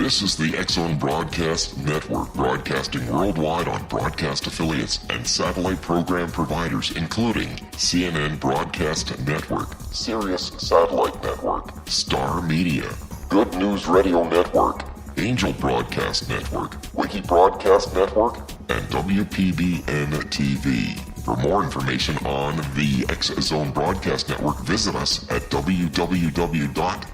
This is the X-Zone Broadcast Network, broadcasting worldwide on broadcast affiliates and satellite program providers, including CNN Broadcast Network, Sirius Satellite Network, Star Media, Good News Radio Network, Angel Broadcast Network, Wiki Broadcast Network, and WPBN TV. For more information on the X-Zone Broadcast Network, visit us at www.xzbn.net.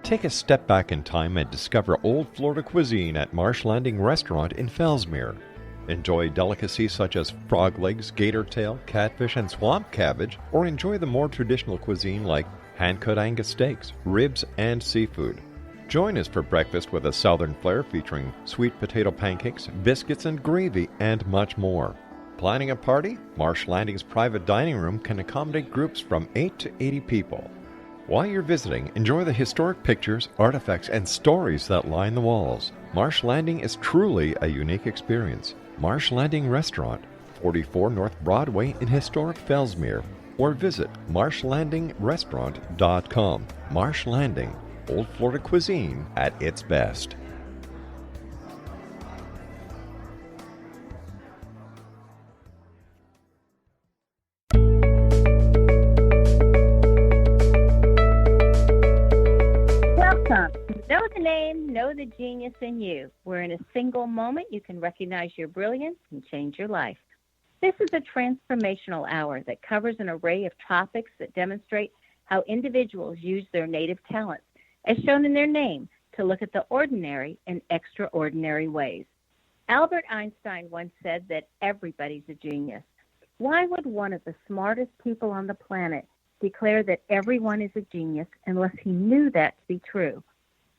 Take a step back in time and discover old Florida cuisine at Marsh Landing Restaurant in Fellsmere. Enjoy delicacies such as frog legs, gator tail, catfish, and swamp cabbage, or enjoy the more traditional cuisine like hand-cut Angus steaks, ribs, and seafood. Join us for breakfast with a southern flair featuring sweet potato pancakes, biscuits and gravy, and much more. Planning a party? Marsh Landing's private dining room can accommodate groups from 8 to 80 people. While you're visiting, enjoy the historic pictures, artifacts, and stories that line the walls. Marsh Landing is truly a unique experience. Marsh Landing Restaurant, 44 North Broadway in historic Fellsmere, or visit marshlandingrestaurant.com. Marsh Landing, old Florida cuisine at its best. Welcome. Know the name, know the genius in you. Where in a single moment you can recognize your brilliance and change your life. This is a transformational hour that covers an array of topics that demonstrate how individuals use their native talents, as shown in their name, to look at the ordinary in extraordinary ways. Albert Einstein once said that everybody's a genius. Why would one of the smartest people on the planet declare that everyone is a genius unless he knew that to be true?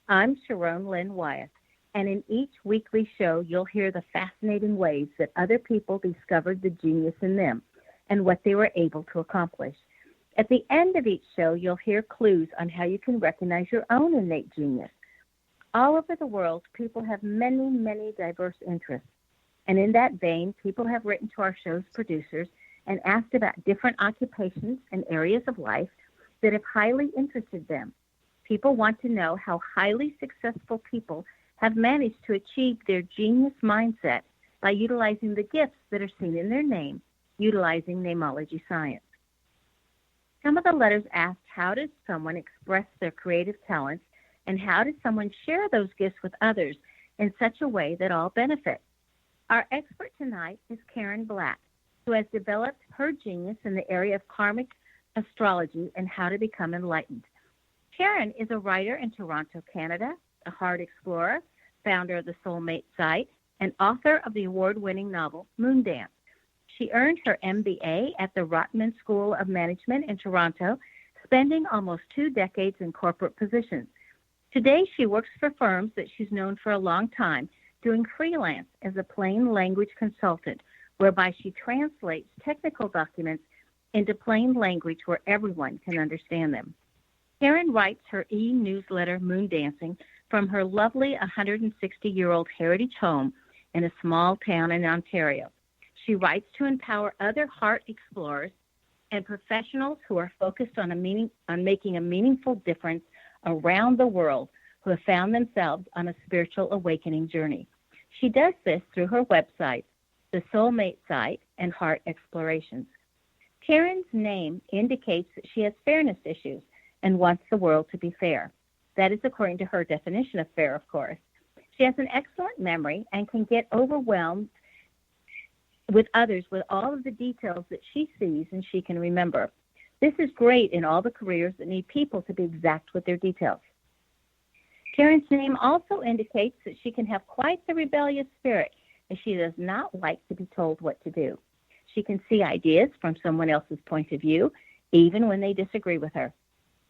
I'm Sharon Lynn Wyeth, and in each weekly show, you'll hear the fascinating ways that other people discovered the genius in them and what they were able to accomplish. At the end of each show, you'll hear clues on how you can recognize your own innate genius. All over the world, people have many, many diverse interests. And in that vein, people have written to our show's producers and asked about different occupations and areas of life that have highly interested them. People want to know how highly successful people have managed to achieve their genius mindset by utilizing the gifts that are seen in their name, utilizing namology science. Some of the letters asked, how does someone express their creative talents, and how does someone share those gifts with others in such a way that all benefit? Our expert tonight is Karen Black, who has developed her genius in the area of karmic astrology and how to become enlightened. Sharon is a writer in Toronto, Canada, a heart explorer, founder of the Soulmate Site, and author of the award-winning novel Moondance. She earned her MBA at the Rotman School of Management in Toronto, spending almost 2 decades in corporate positions. Today, she works for firms that she's known for a long time, doing freelance as a plain language consultant, whereby she translates technical documents into plain language where everyone can understand them. Karen writes her e-newsletter Moondancing from her lovely 160-year-old heritage home in a small town in Ontario. She writes to empower other heart explorers and professionals who are focused on making a meaningful difference around the world who have found themselves on a spiritual awakening journey. She does this through her website, the Soulmate Site, and Heart Explorations. Karen's name indicates that she has fairness issues and wants the world to be fair. That is according to her definition of fair, of course. She has an excellent memory and can get overwhelmed with others with all of the details that she sees and she can remember. This is great in all the careers that need people to be exact with their details. Karen's name also indicates that she can have quite the rebellious spirit, as she does not like to be told what to do. She can see ideas from someone else's point of view, even when they disagree with her.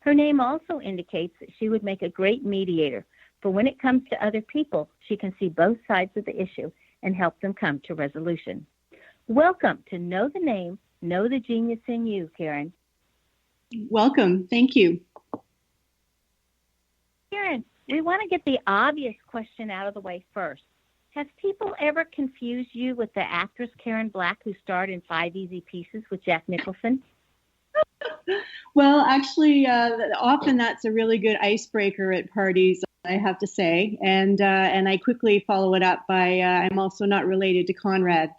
Her name also indicates that she would make a great mediator, for when it comes to other people, she can see both sides of the issue and help them come to resolution. Welcome to Know the Name, Know the Genius in You, Karen. Welcome. Thank you. Karen, we want to get the obvious question out of the way first. Have people ever confused you with the actress Karen Black who starred in 5 Easy Pieces with Jack Nicholson? Well, actually, often that's a really good icebreaker at parties, I have to say. And I quickly follow it up by, I'm also not related to Conrad.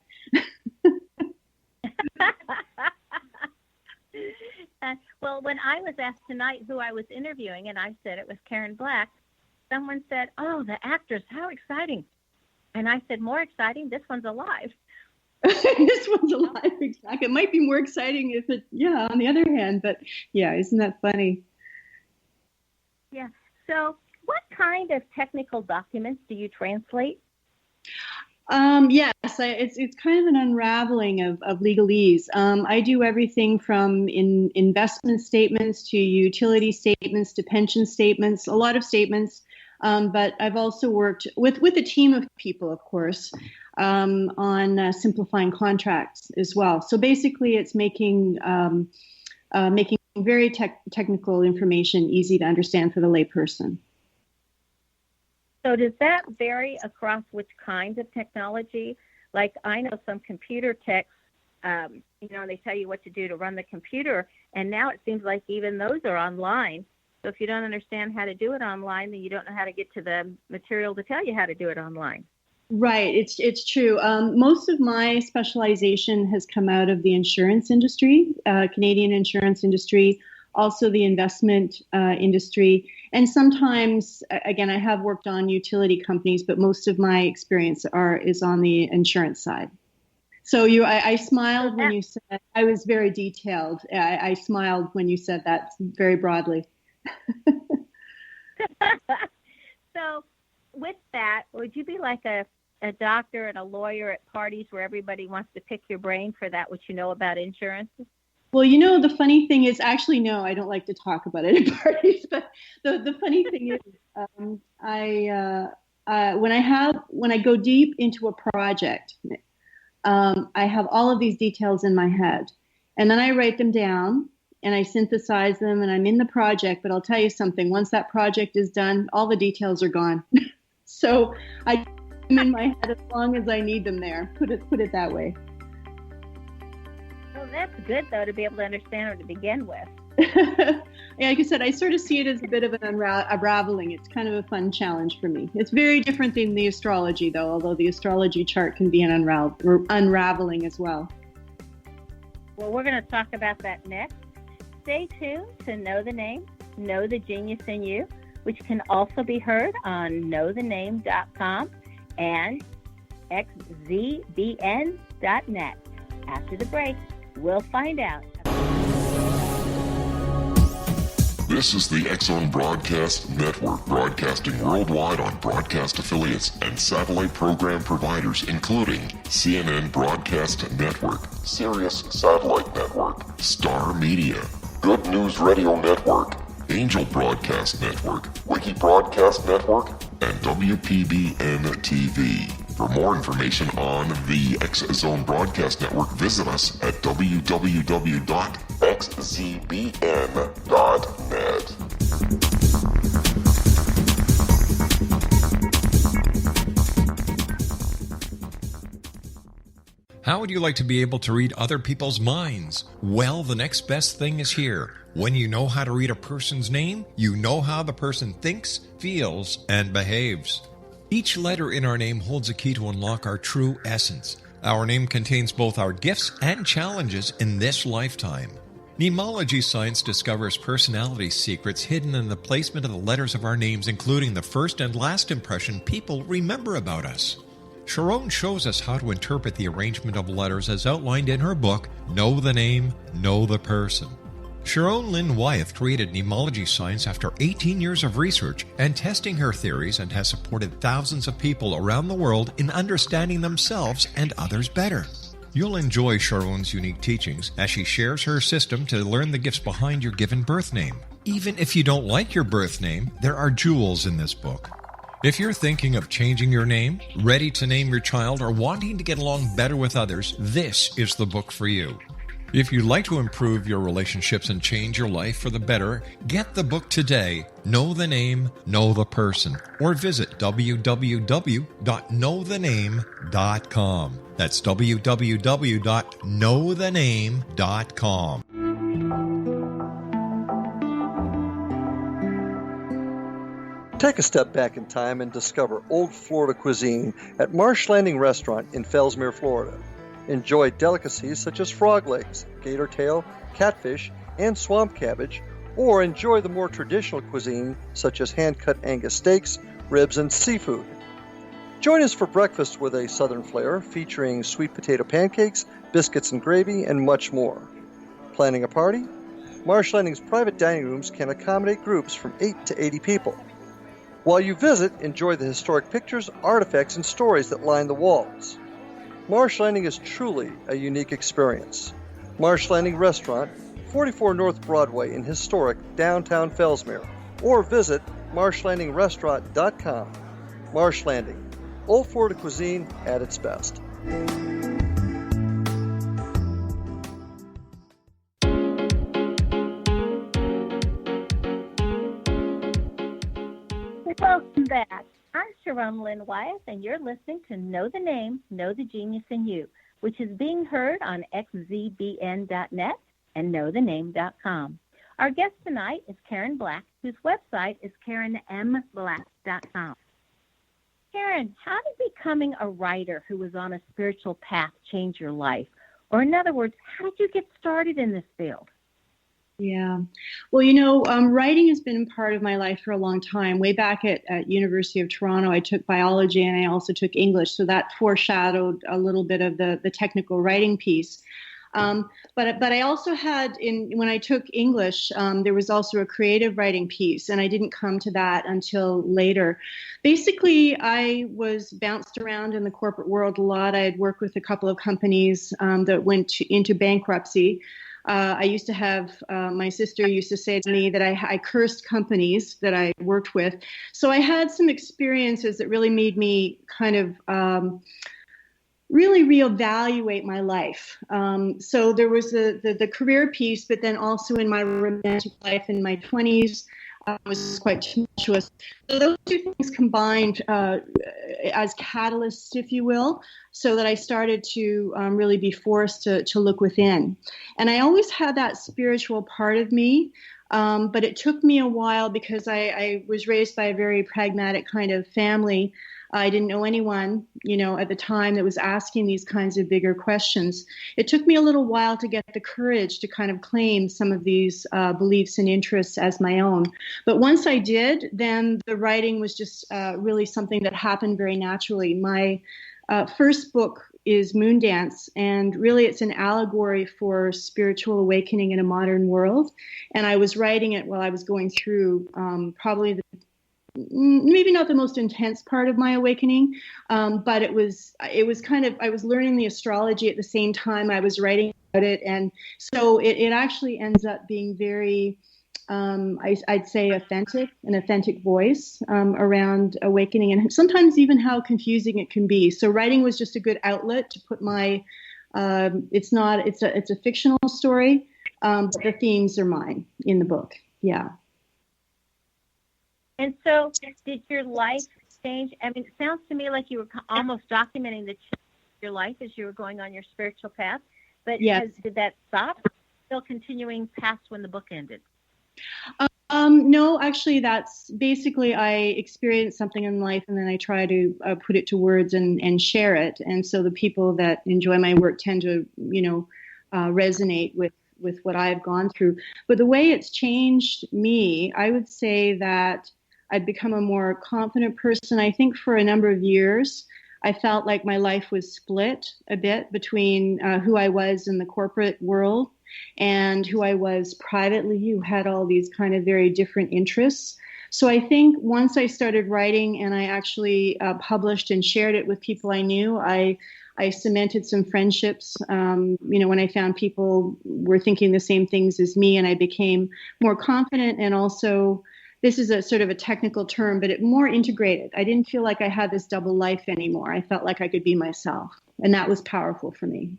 Well, when I was asked tonight who I was interviewing, and I said it was Karen Black, someone said, "Oh, the actress, how exciting." And I said, "More exciting, this one's alive." This one's alive, exactly. It might be more exciting if it, on the other hand, but yeah, isn't that funny? Yeah. So what kind of technical documents do you translate? Yes, it's kind of an unraveling of legalese. I do everything from investment statements to utility statements to pension statements, a lot of statements. But I've also worked with a team of people, of course, on simplifying contracts as well. So basically, it's making very technical information easy to understand for the layperson. So does that vary across which kinds of technology? Like I know some computer techs, they tell you what to do to run the computer, and now it seems like even those are online. So if you don't understand how to do it online, then you don't know how to get to the material to tell you how to do it online. Right, it's true. Most of my specialization has come out of the insurance industry, Canadian insurance industry, also the investment industry. And sometimes, again, I have worked on utility companies, but most of my experience is on the insurance side. So I smiled when you said, I was very detailed. I smiled when you said that very broadly. So with that, would you be like a doctor and a lawyer at parties where everybody wants to pick your brain for that, what you know about insurance? Well, the funny thing is, actually, no, I don't like to talk about it at parties. But the funny thing is, when I go deep into a project, I have all of these details in my head, and then I write them down and I synthesize them, and I'm in the project. But I'll tell you something: once that project is done, all the details are gone. So I'm in my head as long as I need them there. Put it that way. Well, that's good, though, to be able to understand or to begin with. Yeah, like I said, I sort of see it as a bit of an unraveling. It's kind of a fun challenge for me. It's very different than the astrology, though, although the astrology chart can be an unraveling as well. Well, we're going to talk about that next. Stay tuned to Know the Name, Know the Genius in You, which can also be heard on knowthename.com and xzbn.net. After the break, we'll find out. This is the X-Zone Broadcast Network, broadcasting worldwide on broadcast affiliates and satellite program providers, including CNN Broadcast Network, Sirius Satellite Network, Star Media, Good News Radio Network, Angel Broadcast Network, Wiki Broadcast Network, and WPBN TV. For more information on the X-Zone Broadcast Network, visit us at www.xzbn.net. How would you like to be able to read other people's minds? Well, the next best thing is here. When you know how to read a person's name, you know how the person thinks, feels, and behaves. Each letter in our name holds a key to unlock our true essence. Our name contains both our gifts and challenges in this lifetime. Nemology science discovers personality secrets hidden in the placement of the letters of our names, including the first and last impression people remember about us. Sharon shows us how to interpret the arrangement of letters as outlined in her book, Know the Name, Know the Person. Sharon Lynn Wyeth created Nemology science after 18 years of research and testing her theories, and has supported thousands of people around the world in understanding themselves and others better. You'll enjoy Sharon's unique teachings as she shares her system to learn the gifts behind your given birth name. Even if you don't like your birth name, there are jewels in this book. If you're thinking of changing your name, ready to name your child, or wanting to get along better with others, this is the book for you. If you'd like to improve your relationships and change your life for the better, get the book today, Know the Name, Know the Person, or visit www.knowthename.com. That's www.knowthename.com. Take a step back in time and discover old Florida cuisine at Marsh Landing Restaurant in Fellsmere, Florida. Enjoy delicacies such as frog legs, gator tail, catfish, and swamp cabbage, or enjoy the more traditional cuisine such as hand-cut Angus steaks, ribs, and seafood. Join us for breakfast with a southern flair featuring sweet potato pancakes, biscuits and gravy, and much more. Planning a party? Marsh Landing's private dining rooms can accommodate groups from 8 to 80 people. While you visit, enjoy the historic pictures, artifacts, and stories that line the walls. Marsh Landing is truly a unique experience. Marsh Landing Restaurant, 44 North Broadway in historic downtown Fellsmere, or visit marshlandingrestaurant.com. Marsh Landing, old Florida cuisine at its best. Welcome back. I'm Sharon Lynn Wyeth, and you're listening to Know the Name, Know the Genius in You, which is being heard on xzbn.net and knowthename.com. Our guest tonight is Karen Black, whose website is karenmblack.com. Karen, how did becoming a writer who was on a spiritual path change your life? Or in other words, how did you get started in this field? Yeah. Well, writing has been part of my life for a long time. Way back at University of Toronto, I took biology and I also took English. So that foreshadowed a little bit of the technical writing piece. But I also had, when I took English, there was also a creative writing piece, and I didn't come to that until later. Basically, I was bounced around in the corporate world a lot. I had worked with a couple of companies that went into bankruptcy. I used to have, my sister used to say to me that I cursed companies that I worked with. So I had some experiences that really made me kind of really reevaluate my life. So there was the career piece, but then also in my romantic life in my 20s, was quite tumultuous. So those two things combined as catalysts, if you will, so that I started to really be forced to look within. And I always had that spiritual part of me, but it took me a while because I was raised by a very pragmatic kind of family. I didn't know anyone, at the time that was asking these kinds of bigger questions. It took me a little while to get the courage to kind of claim some of these beliefs and interests as my own. But once I did, then the writing was just really something that happened very naturally. My first book is Moondance, and really it's an allegory for spiritual awakening in a modern world. And I was writing it while I was going through probably maybe not the most intense part of my awakening, but it was kind of, I was learning the astrology at the same time I was writing about it. And so it actually ends up being very, I'd say an authentic voice around awakening, and sometimes even how confusing it can be. So writing was just a good outlet to put my, it's a fictional story, but the themes are mine in the book. Yeah. And so did your life change? I mean, it sounds to me like you were almost documenting the change of your life as you were going on your spiritual path. But yes. Did that stop? Still continuing past when the book ended? No, actually, that's basically I experience something in life and then I try to put it to words and share it. And so the people that enjoy my work tend to, resonate with what I've gone through. But the way it's changed me, I would say that I've become a more confident person. I think for a number of years, I felt like my life was split a bit between who I was in the corporate world and who I was privately, who had all these kind of very different interests. So I think once I started writing and I actually published and shared it with people I knew, I cemented some friendships, when I found people were thinking the same things as me, and I became more confident and also, this is a sort of a technical term, but it more integrated. I didn't feel like I had this double life anymore. I felt like I could be myself, and that was powerful for me.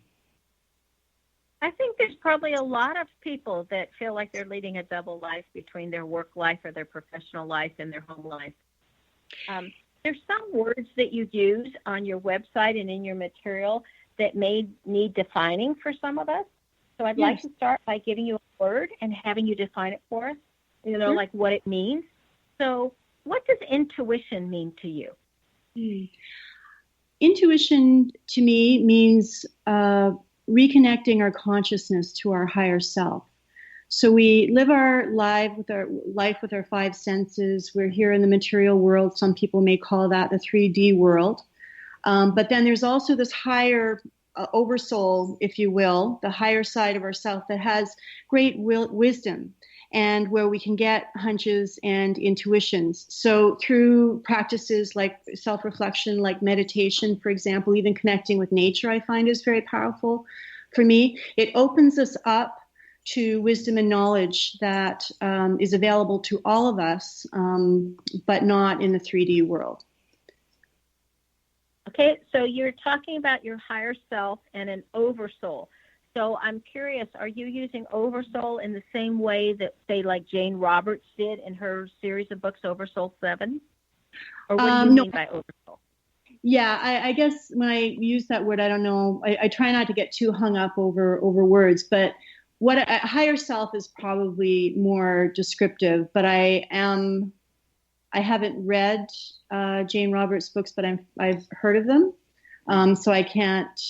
I think there's probably a lot of people that feel like they're leading a double life between their work life or their professional life and their home life. There's some words that you use on your website and in your material that may need defining for some of us. So I'd like to start by giving you a word and having you define it for us, Sure. like what it means. So what does intuition mean to you? Intuition to me means reconnecting our consciousness to our higher self. So we live our life with our five senses. We're here in the material world. Some people may call that the 3D world. But then there's also this higher oversoul, if you will, the higher side of ourself that has great wisdom and where we can get hunches and intuitions. So through practices like self-reflection, like meditation, for example, even connecting with nature, I find is very powerful for me. It opens us up to wisdom and knowledge that is available to all of us, but not in the 3D world. Okay, so you're talking about your higher self and an oversoul. So I'm curious, are you using oversoul in the same way that, say, like Jane Roberts did in her series of books, Oversoul 7? Or what do you mean by oversoul? Yeah, I guess when I use that word, I don't know. I try not to get too hung up over words, but what a higher self is probably more descriptive. But I haven't read Jane Roberts' books, but I've heard of them, so I can't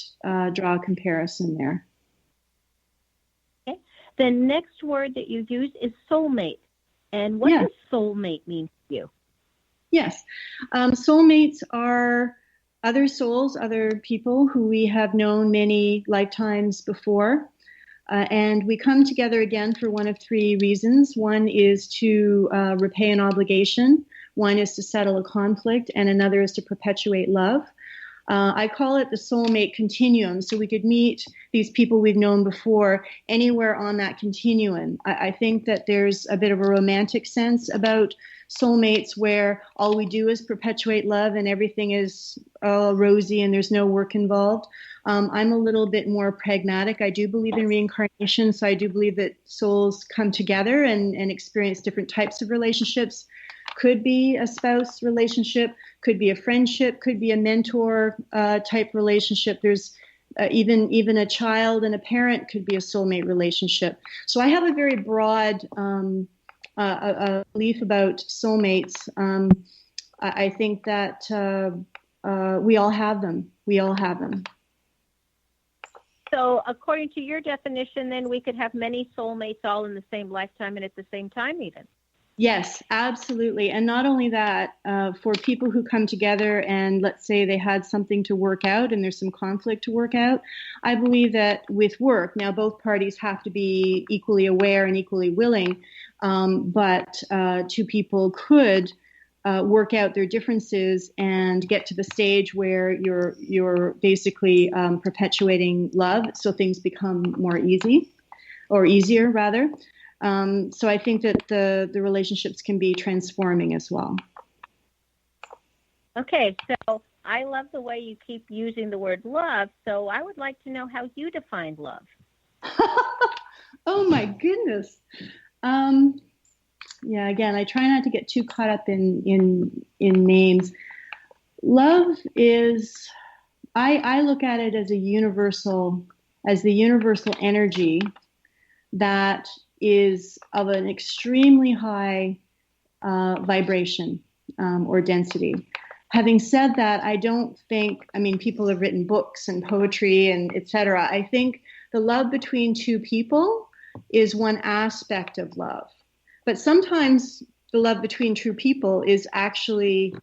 draw a comparison there. Okay. The next word that you use is soulmate. And what does soulmate mean to you? Yes. Soulmates are other souls, other people who we have known many lifetimes before. And we come together again for one of three reasons. One is to repay an obligation. One is to settle a conflict. And another is to perpetuate love. I call it the soulmate continuum. So we could meet these people we've known before anywhere on that continuum. I think that there's a bit of a romantic sense about soulmates where all we do is perpetuate love and everything is rosy and there's no work involved. I'm a little bit more pragmatic. I do believe in reincarnation, so I do believe that souls come together and experience different types of relationships. Could be a spouse relationship, could be a friendship, could be a mentor type relationship. There's even a child and a parent could be a soulmate relationship. So I have a very broad belief about soulmates. I think that we all have them. We all have them. So according to your definition, then we could have many soulmates all in the same lifetime and at the same time even. Yes, absolutely. And not only that, for people who come together and let's say they had something to work out and there's some conflict to work out, I believe that with work, now both parties have to be equally aware and equally willing, but two people could work out their differences and get to the stage where you're basically perpetuating love, so things become more easier rather. So I think that the relationships can be transforming as well. Okay, so I love the way you keep using the word love, so I would like to know how you define love. Oh my goodness. Yeah, again, I try not to get too caught up in names. Love is, I look at it as the universal energy that is of an extremely high vibration or density. Having said that, I don't think, people have written books and poetry and etc. I think the love between two people is one aspect of love. But sometimes the love between two people is actually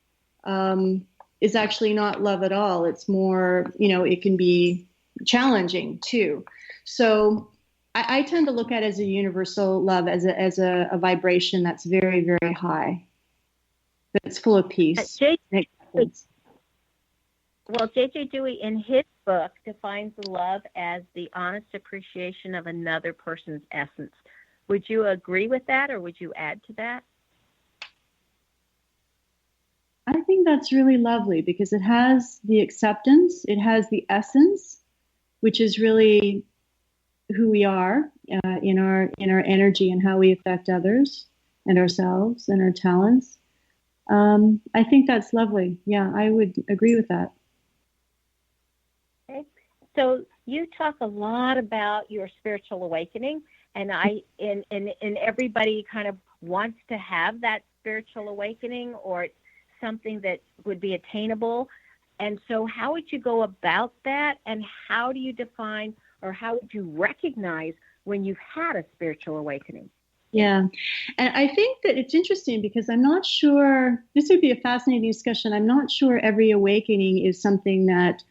not love at all. It's more, it can be challenging too. So I tend to look at it as a universal love, as a vibration that's very, very high, that's full of peace. J.J. Dewey, in his book, defines love as the honest appreciation of another person's essence. Would you agree with that, or would you add to that? I think that's really lovely because it has the acceptance, it has the essence, which is really who we are in our energy and how we affect others and ourselves and our talents. I think that's lovely. Yeah, I would agree with that. Okay. So you talk a lot about your spiritual awakening, and everybody kind of wants to have that spiritual awakening, or it's something that would be attainable. And so how would you go about that, and how do you define, or how would you recognize when you've had a spiritual awakening? Yeah. And I think that it's interesting because I'm not sure, this would be a fascinating discussion. I'm not sure every awakening is something that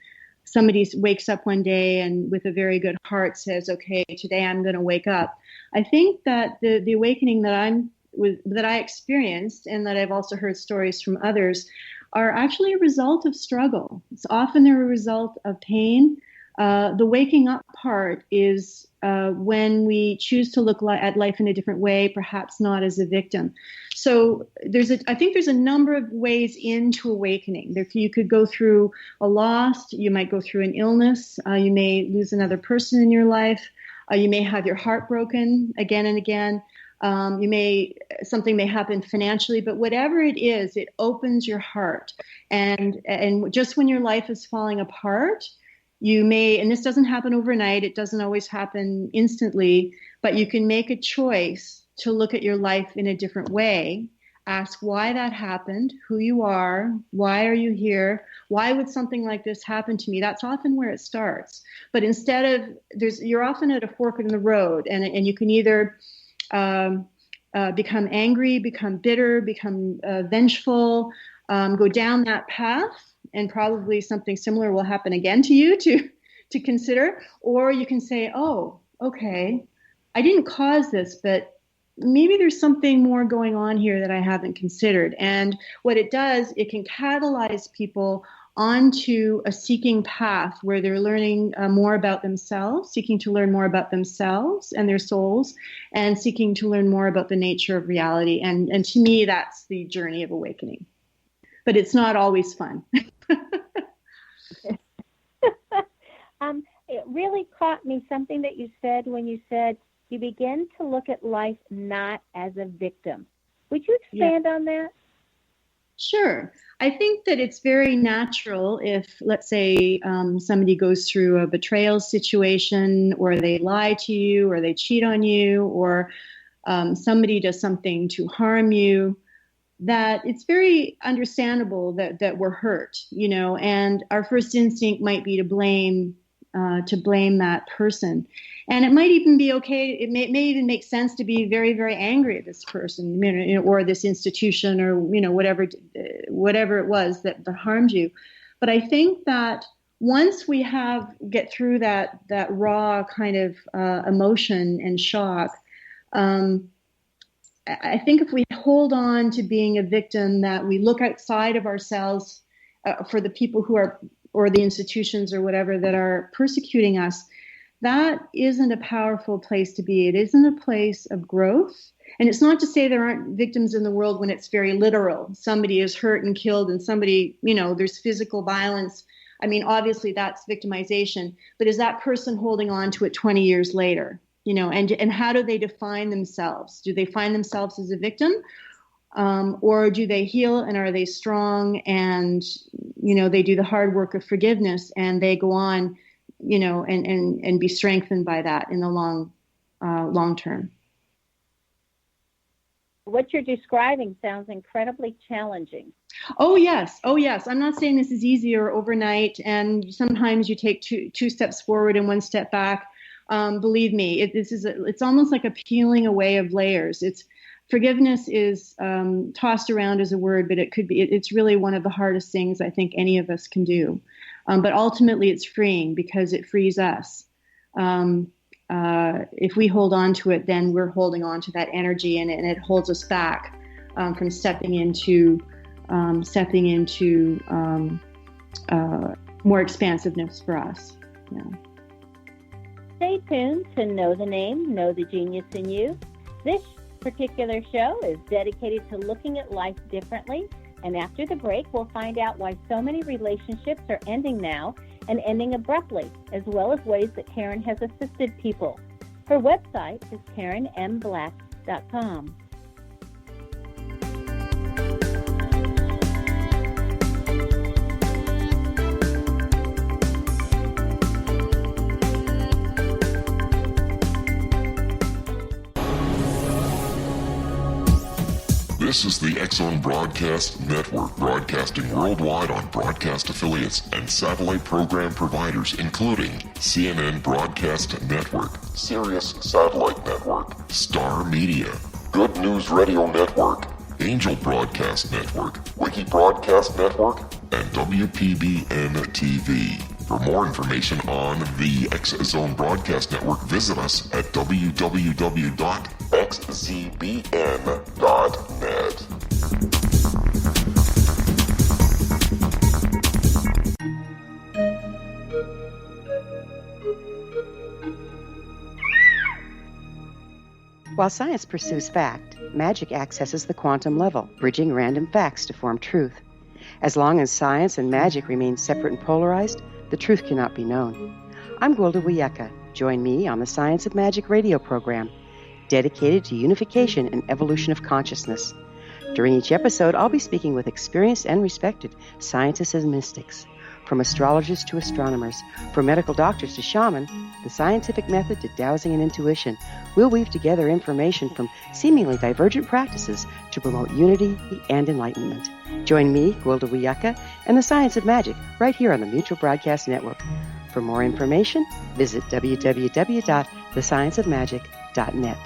somebody wakes up one day and with a very good heart says, okay, today I'm going to wake up. I think that the awakening that I experienced, and that I've also heard stories from others, are actually a result of struggle. It's often they're a result of pain. The waking up part is when we choose to look at life in a different way, perhaps not as a victim. So I think there's a number of ways into awakening. You could go through a loss, you might go through an illness, you may lose another person in your life, you may have your heart broken again and again. Something may happen financially, but whatever it is, it opens your heart. And just when your life is falling apart, you may, and this doesn't happen overnight, it doesn't always happen instantly, but you can make a choice to look at your life in a different way, ask why that happened, who you are, why are you here, why would something like this happen to me? That's often where it starts. But instead of, you're often at a fork in the road, and you can either become angry, become bitter, become vengeful, go down that path, and probably something similar will happen again to you to consider. Or you can say, oh, okay, I didn't cause this, but maybe there's something more going on here that I haven't considered. And what it does, it can catalyze people onto a seeking path where they're learning more about themselves, seeking to learn more about themselves and their souls, and seeking to learn more about the nature of reality. And to me, that's the journey of awakening. But it's not always fun. It really caught me, something that you said when you said you begin to look at life not as a victim. Would you expand on that? Sure. I think that it's very natural if, let's say, somebody goes through a betrayal situation, or they lie to you, or they cheat on you, or somebody does something to harm you, that it's very understandable that we're hurt, and our first instinct might be to blame that person. And it might even be okay. It may even make sense to be very, very angry at this person, or this institution, or whatever it was that harmed you. But I think that once we get through that raw kind of emotion and shock, I think if we hold on to being a victim, that we look outside of ourselves for the people who are, or the institutions or whatever that are persecuting us, that isn't a powerful place to be. It isn't a place of growth. And it's not to say there aren't victims in the world when it's very literal. Somebody is hurt and killed, and somebody, there's physical violence. I mean, obviously that's victimization. But is that person holding on to it 20 years later? And how do they define themselves? Do they find themselves as a victim? Or do they heal, and are they strong, and, they do the hard work of forgiveness, and they go on, and be strengthened by that in the long term? What you're describing sounds incredibly challenging. Oh, yes. I'm not saying this is easy or overnight, and sometimes you take two steps forward and one step back. Believe me, it's almost like a peeling away of layers. Forgiveness is tossed around as a word, but it's really one of the hardest things I think any of us can do. But ultimately it's freeing, because it frees us. If we hold on to it, then we're holding on to that energy, and it holds us back from stepping into more expansiveness for us. Yeah. Stay tuned to Know the Name, Know the Genius in You. This particular show is dedicated to looking at life differently And after the break, we'll find out why so many relationships are ending now and ending abruptly, as well as ways that Karen has assisted people. Her website is KarenMBlack.com. This is the X-Zone Broadcast Network, broadcasting worldwide on broadcast affiliates and satellite program providers, including CNN Broadcast Network, Sirius Satellite Network, Star Media, Good News Radio Network, Angel Broadcast Network, Wiki Broadcast Network, and WPBN TV. For more information on the X-Zone Broadcast Network, visit us at www.xzbn.net. While science pursues fact, magic accesses the quantum level, bridging random facts to form truth. As long as science and magic remain separate and polarized, the truth cannot be known. I'm Gwilda Wiyaka. Join me on the Science of Magic radio program, dedicated to unification and evolution of consciousness. During each episode, I'll be speaking with experienced and respected scientists and mystics. From astrologers to astronomers, from medical doctors to shaman, the scientific method to dowsing and intuition, we'll weave together information from seemingly divergent practices to promote unity and enlightenment. Join me, Gwilda Wiyaka, and the Science of Magic right here on the Mutual Broadcast Network. For more information, visit www.thescienceofmagic.net.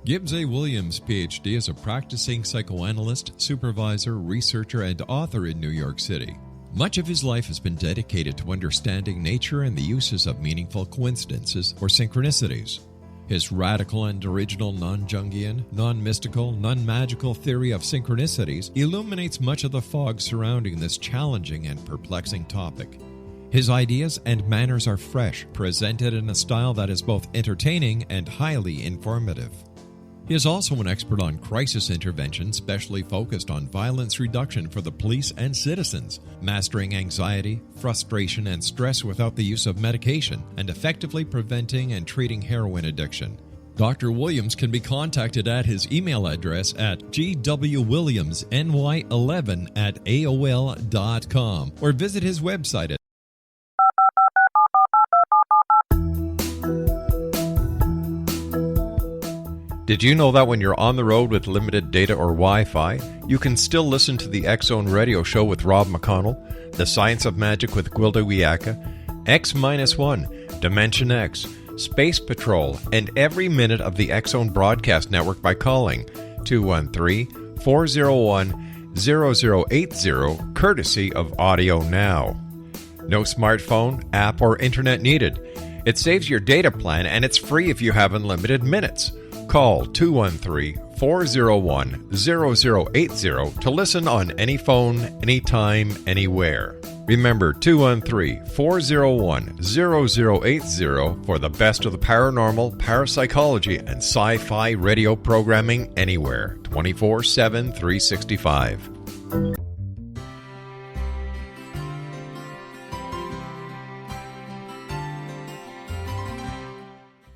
Gibbs A. Williams, Ph.D., is a practicing psychoanalyst, supervisor, researcher, and author in New York City. Much of his life has been dedicated to understanding nature and the uses of meaningful coincidences or synchronicities. His radical and original non-Jungian, non-mystical, non-magical theory of synchronicities illuminates much of the fog surrounding this challenging and perplexing topic. His ideas and manners are fresh, presented in a style that is both entertaining and highly informative. He is also an expert on crisis intervention, specially focused on violence reduction for the police and citizens, mastering anxiety, frustration, and stress without the use of medication, and effectively preventing and treating heroin addiction. Dr. Williams can be contacted at his email address at gwwilliamsny11@aol.com or visit his website at Did you know that when you're on the road with limited data or Wi-Fi, you can still listen to the X-Zone radio show with Rob McConnell, The Science of Magic with Gwilda Wiyaka, X-1, Dimension X, Space Patrol, and every minute of the X-Zone Broadcast Network by calling 213-401-0080, courtesy of Audio Now. No smartphone, app, or internet needed. It saves your data plan and it's free if you have unlimited minutes. Call 213-401-0080 to listen on any phone, anytime, anywhere. Remember 213-401-0080 for the best of the paranormal, parapsychology, and sci-fi radio programming anywhere, 24/7, 365.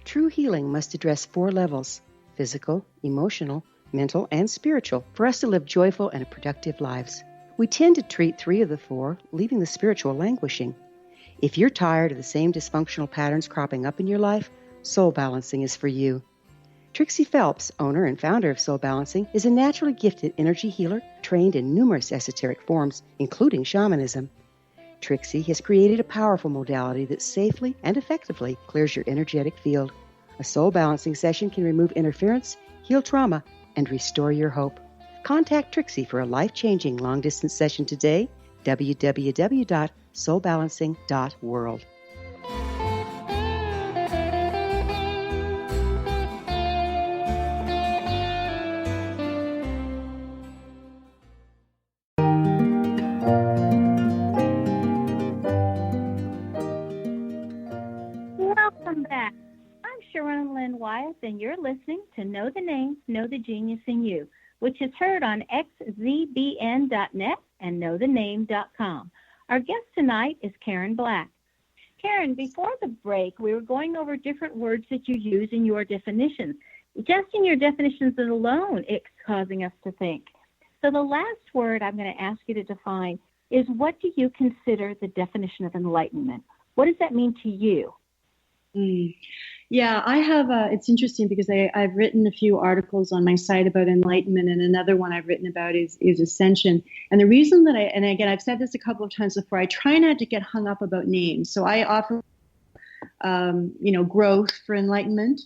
True healing must address 4 levels: physical, emotional, mental, and spiritual, for us to live joyful and productive lives. We tend to treat 3 of the 4, leaving the spiritual languishing. If you're tired of the same dysfunctional patterns cropping up in your life, Soul Balancing is for you. Trixie Phelps, owner and founder of Soul Balancing, is a naturally gifted energy healer trained in numerous esoteric forms, including shamanism. Trixie has created a powerful modality that safely and effectively clears your energetic field. A soul balancing session can remove interference, heal trauma, and restore your hope. Contact Trixie for a life-changing long-distance session today, www.soulbalancing.world. Welcome back. I'm Sharon Lynn Wyeth, and you're listening to Know the Name, Know the Genius in You, which is heard on xzbn.net and knowthename.com. Our guest tonight is Karen Black. Karen, before the break, we were going over different words that you use in your definitions. Just in your definitions alone, it's causing us to think. So the last word I'm going to ask you to define is, what do you consider the definition of enlightenment? What does that mean to you? Yeah, I have, it's interesting because I've written a few articles on my site about enlightenment, and another one I've written about is ascension. And the reason that and again, I've said this a couple of times before, I try not to get hung up about names. So I offer, growth for enlightenment.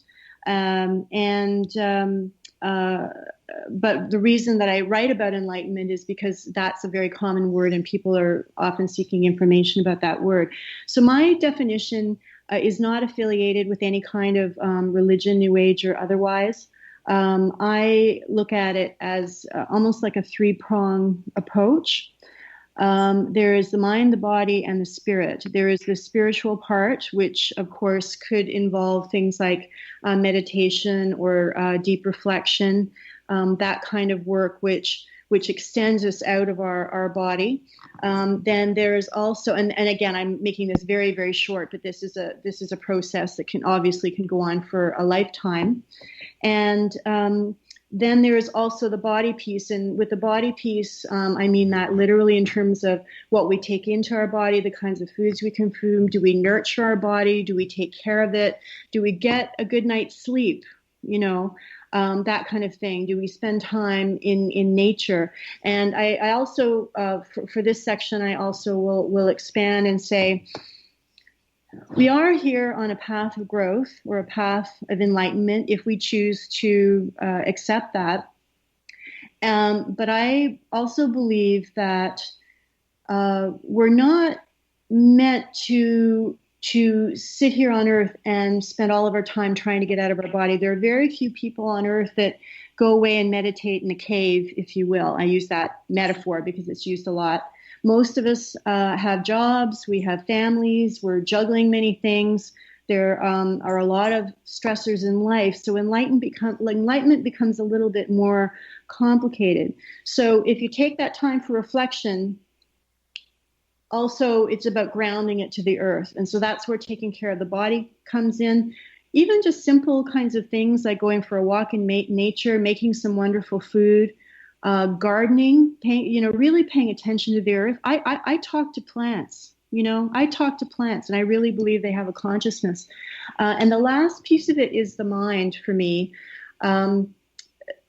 But the reason that I write about enlightenment is because that's a very common word and people are often seeking information about that word. So my definition is not affiliated with any kind of religion, New Age or otherwise. I look at it as almost like a three-prong approach. There is the mind, the body, and the spirit. There is the spiritual part, which, of course, could involve things like meditation or deep reflection, that kind of work, which extends us out of our body. Then there is also, and again, I'm making this very, very short, but this is a process that can go on for a lifetime. And then there is also the body piece. And with the body piece, I mean that literally in terms of what we take into our body, the kinds of foods we consume. Do we nurture our body? Do we take care of it? Do we get a good night's sleep? That kind of thing. Do we spend time in nature? And I also, for this section, I also will expand and say, we are here on a path of growth or a path of enlightenment if we choose to accept that. But I also believe that we're not meant to sit here on earth and spend all of our time trying to get out of our body. There are very few people on earth that go away and meditate in a cave, if you will. I use that metaphor because it's used a lot. Most of us have jobs, we have families, we're juggling many things. There are a lot of stressors in life, so enlightenment becomes a little bit more complicated. So if you take that time for reflection, also it's about grounding it to the earth. And so that's where taking care of the body comes in. Even just simple kinds of things like going for a walk in nature, making some wonderful food, gardening, really paying attention to the earth. I talk to plants, and I really believe they have a consciousness. And the last piece of it is the mind for me.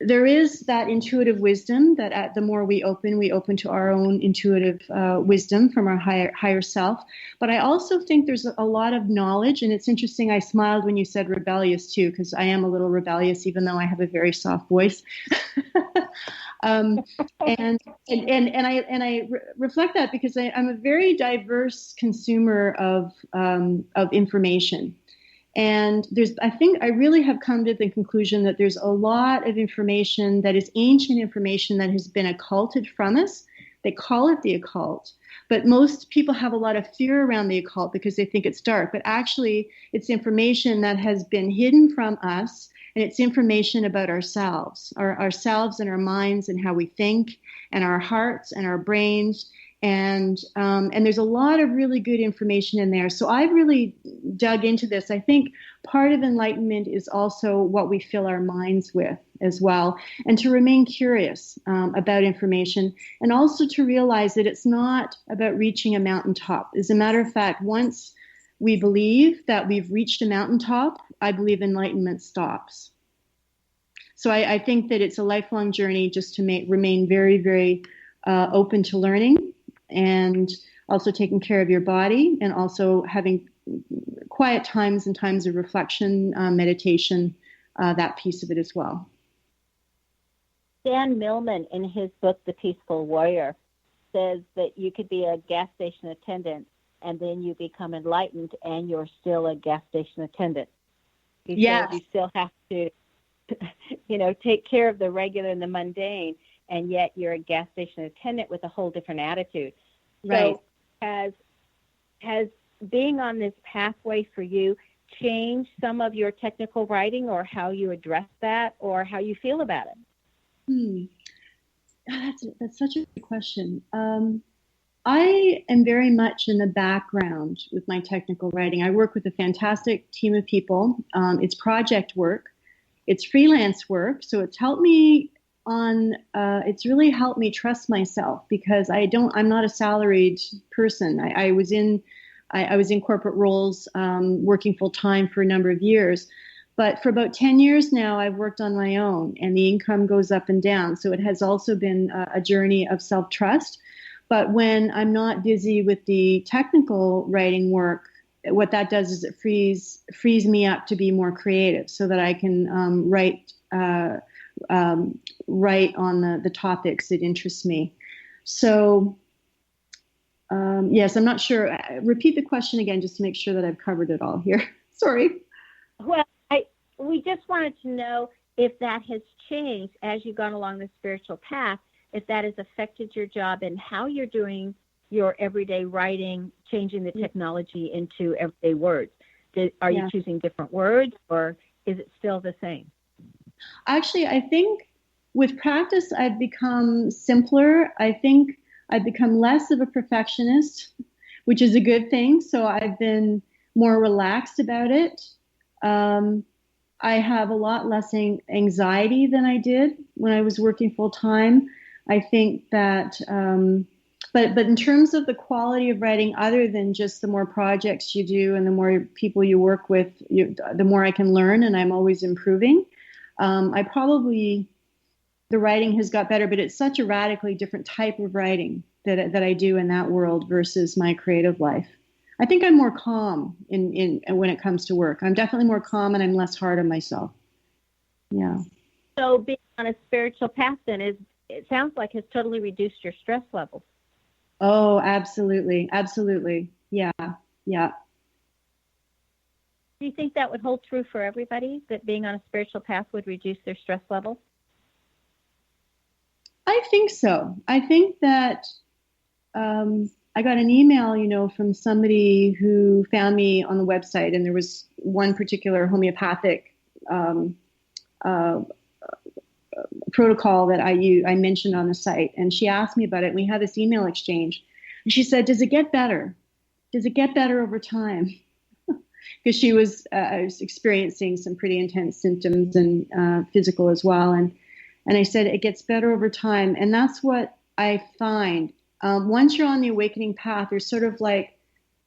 There is that intuitive wisdom that the more we open to our own intuitive wisdom from our higher self. But I also think there's a lot of knowledge, and it's interesting. I smiled when you said rebellious too, because I am a little rebellious, even though I have a very soft voice. And I reflect that because I'm a very diverse consumer of information. And I really have come to the conclusion that there's a lot of information that is ancient information that has been occulted from us. They call it the occult, but most people have a lot of fear around the occult because they think it's dark, but actually it's information that has been hidden from us, and it's information about ourselves and our minds and how we think and our hearts and our brains. And there's a lot of really good information in there. So I've really dug into this. I think part of enlightenment is also what we fill our minds with as well, and to remain curious about information, and also to realize that it's not about reaching a mountaintop. As a matter of fact, once we believe that we've reached a mountaintop, I believe enlightenment stops. So I think that it's a lifelong journey just to remain very, very open to learning, and also taking care of your body, and also having quiet times and times of reflection, meditation, that piece of it as well. Dan Millman, in his book, The Peaceful Warrior, says that you could be a gas station attendant and then you become enlightened and you're still a gas station attendant. Yes. You still have to, take care of the regular and the mundane, and yet you're a gas station attendant with a whole different attitude. Right. So has being on this pathway for you change some of your technical writing, or how you address that, or how you feel about it? That's such a good question. I am very much in the background with my technical writing. I work with a fantastic team of people. It's project work. It's freelance work. So it's helped me it's really helped me trust myself, because I'm not a salaried person. I was in corporate roles, working full time for a number of years. But for about 10 years now, I've worked on my own, and the income goes up and down. So it has also been a journey of self-trust. But when I'm not busy with the technical writing work, what that does is it frees me up to be more creative, so that I can write on the topics that interest me. So yes, I'm not sure. Repeat the question again, just to make sure that I've covered it all here. Sorry. Well, we just wanted to know if that has changed as you've gone along the spiritual path, if that has affected your job and how you're doing your everyday writing, changing the technology into everyday words. Are you choosing different words, or is it still the same? Actually, I think with practice, I've become simpler. I think I've become less of a perfectionist, which is a good thing. So I've been more relaxed about it. I have a lot less anxiety than I did when I was working full time. I think that, but in terms of the quality of writing, other than just the more projects you do and the more people you work with, the more I can learn, and I'm always improving. The writing has got better, but it's such a radically different type of writing that I do in that world versus my creative life. I think I'm more calm in when it comes to work. I'm definitely more calm, and I'm less hard on myself. Yeah. So being on a spiritual path then it sounds like has totally reduced your stress levels. Oh, absolutely. Absolutely. Yeah. Yeah. Do you think that would hold true for everybody, that being on a spiritual path would reduce their stress levels? I think so. I think that I got an email, from somebody who found me on the website, and there was one particular homeopathic protocol that I mentioned on the site, and she asked me about it, and we had this email exchange. And she said, "Does it get better? Does it get better over time?" Because she was experiencing some pretty intense symptoms, and physical as well. And I said, it gets better over time. And that's what I find. Once you're on the awakening path, there's sort of like,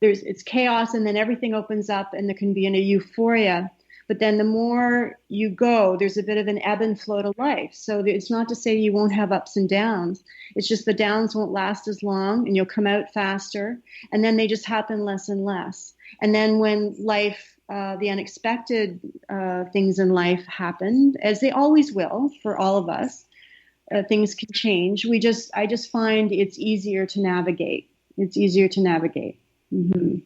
it's chaos, and then everything opens up, and there can be a euphoria. But then the more you go, there's a bit of an ebb and flow to life. So it's not to say you won't have ups and downs. It's just the downs won't last as long, and you'll come out faster. And then they just happen less and less. And then when life, the unexpected things in life happen, as they always will for all of us, things can change. I just find it's easier to navigate. It's easier to navigate. Mm-hmm.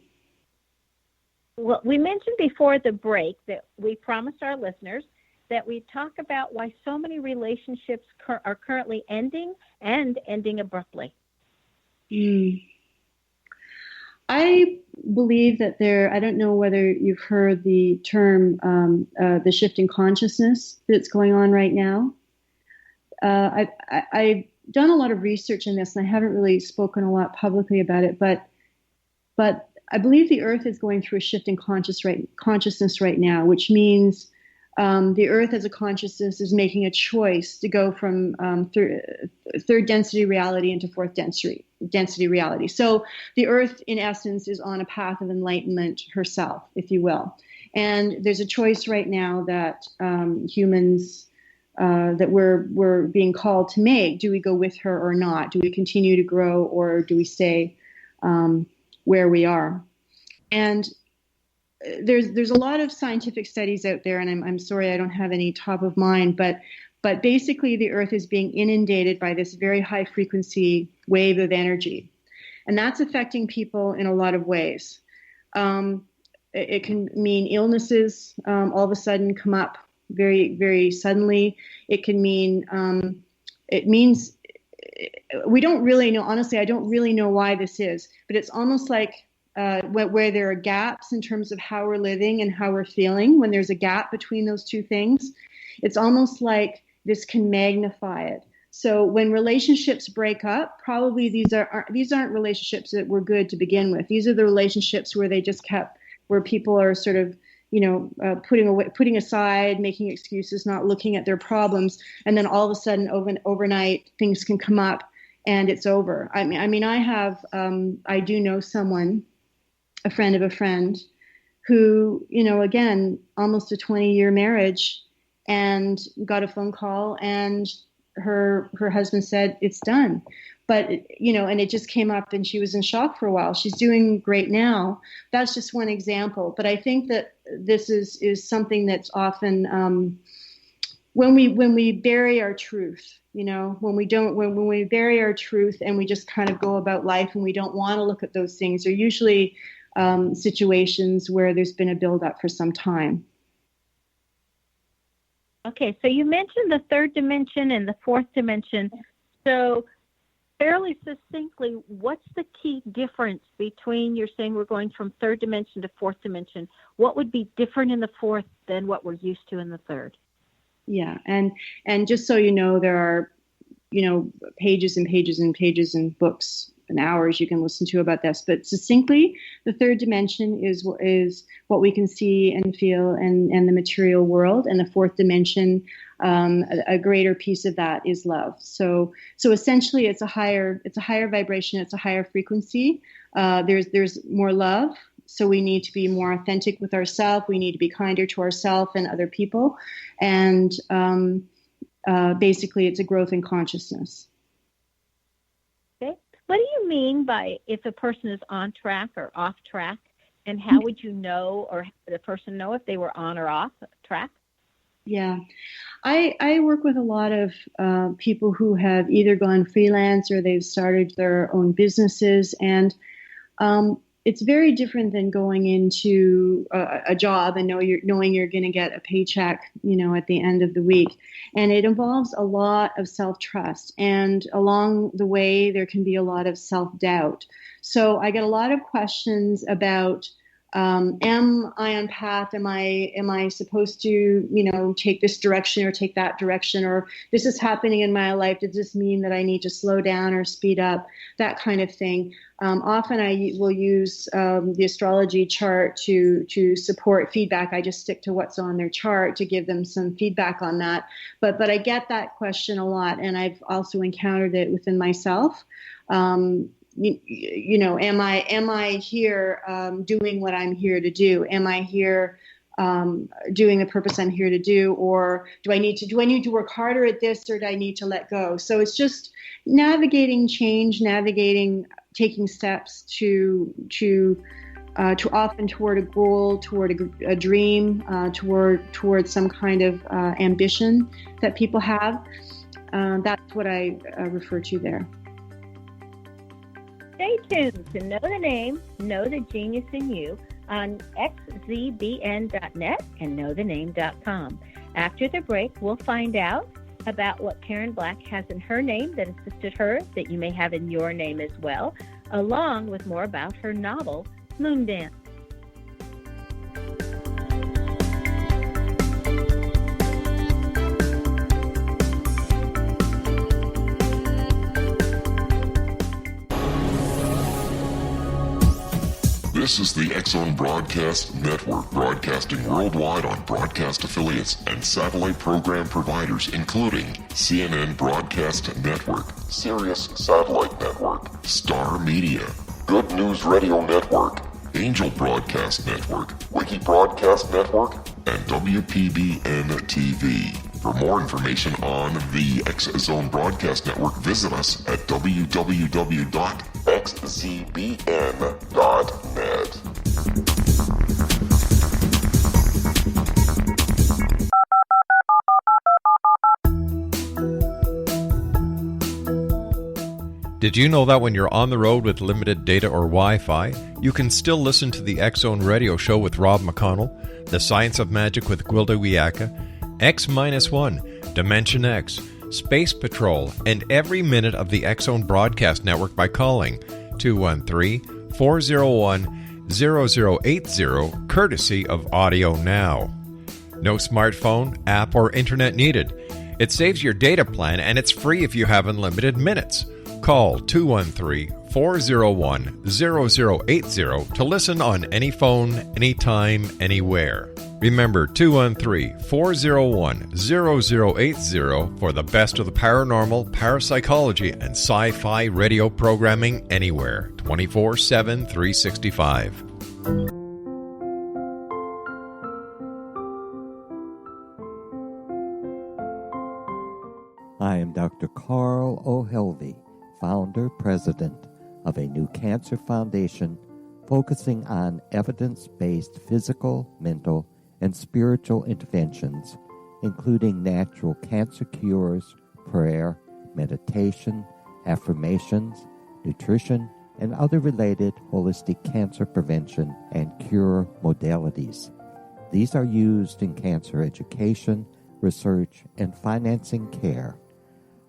Well, we mentioned before the break that we promised our listeners that we'd talk about why so many relationships are currently ending and ending abruptly. I believe that I don't know whether you've heard the term, the shift in consciousness that's going on right now. I've done a lot of research in this, and I haven't really spoken a lot publicly about it, but I believe the Earth is going through a shift in consciousness right now, which means the Earth as a consciousness is making a choice to go from third density reality into fourth density reality. So the Earth, in essence, is on a path of enlightenment herself, if you will. And there's a choice right now that humans, that we're being called to make. Do we go with her or not? Do we continue to grow, or do we stay where we are? And there's a lot of scientific studies out there, and I'm sorry I don't have any top of mind, but basically the Earth is being inundated by this very high frequency wave of energy, and that's affecting people in a lot of ways. It can mean illnesses all of a sudden come up very, very suddenly. It can mean it means we don't really know. Honestly, I don't really know why this is, but it's almost like where there are gaps in terms of how we're living and how we're feeling, when there's a gap between those two things, it's almost like this can magnify it. So when relationships break up, probably these aren't relationships that were good to begin with. These are the relationships where where people are sort of, putting aside, making excuses, not looking at their problems, and then all of a sudden, overnight, things can come up, and it's over. I do know someone, a friend of a friend, who, again, almost a 20-year marriage, and got a phone call, and her husband said it's done. But, and it just came up, and she was in shock for a while. She's doing great now. That's just one example. But I think that this is something that's often, when we bury our truth, when we bury our truth and we just kind of go about life and we don't want to look at those things, they're usually situations where there's been a buildup for some time. Okay, so you mentioned the third dimension and the fourth dimension. So fairly succinctly, what's the key difference between, you're saying we're going from third dimension to fourth dimension? What would be different in the fourth than what we're used to in the third? Yeah, and just so you know, there are, pages and pages and pages and books and hours you can listen to about this. But succinctly, the third dimension is what we can see and feel and the material world, and the fourth dimension, a greater piece of that is love. So essentially, it's a higher vibration, it's a higher frequency. There's more love. So we need to be more authentic with ourselves. We need to be kinder to ourselves and other people. And basically, it's a growth in consciousness. Okay. What do you mean by if a person is on track or off track? And how would you know, or the person know if they were on or off track? Yeah. I work with a lot of people who have either gone freelance or they've started their own businesses. And it's very different than going into a job and knowing you're going to get a paycheck, at the end of the week. And it involves a lot of self-trust. And along the way, there can be a lot of self-doubt. So I get a lot of questions about, am I on path? Am I supposed to, take this direction or take that direction? Or this is happening in my life. Does this mean that I need to slow down or speed up? That kind of thing. Often I will use the astrology chart to support feedback. I just stick to what's on their chart to give them some feedback on that. But I get that question a lot, and I've also encountered it within myself. Am I here doing what I'm here to do? Am I here doing the purpose I'm here to do, or do I need to work harder at this, or do I need to let go? So it's just navigating change, taking steps to often toward a goal, toward a dream, toward some kind of ambition that people have. That's what I refer to there. Stay tuned to Know the Name, Know the Genius in You on xzbn.net and knowthename.com. After the break, we'll find out about what Karen Black has in her name that assisted her, that you may have in your name as well, along with more about her novel, Moondance. This is the X-Zone Broadcast Network, broadcasting worldwide on broadcast affiliates and satellite program providers, including CNN Broadcast Network, Sirius Satellite Network, Star Media, Good News Radio Network, Angel Broadcast Network, Wiki Broadcast Network, and WPBN TV. For more information on the X-Zone Broadcast Network, visit us at www.xzbn.net. Did you know that when you're on the road with limited data or Wi-Fi, you can still listen to the X-Zone Radio Show with Rob McConnell, The Science of Magic with Gwilda Wiyaka, X-1, Dimension X, Space Patrol, and every minute of the X-Zone Broadcast Network by calling 213-401 0080, courtesy of Audio Now. No smartphone, app, or internet needed. It saves your data plan and it's free if you have unlimited minutes. Call 213-401-0080 to listen on any phone, anytime, anywhere. Remember 213-401-0080 for the best of the paranormal, parapsychology, and sci-fi radio programming anywhere, 24/7, 365. I am Dr. Carl O'Helvey, founder, president of a new cancer foundation focusing on evidence-based physical, mental, and spiritual interventions, including natural cancer cures, prayer, meditation, affirmations, nutrition, and other related holistic cancer prevention and cure modalities. These are used in cancer education, research, and financing care.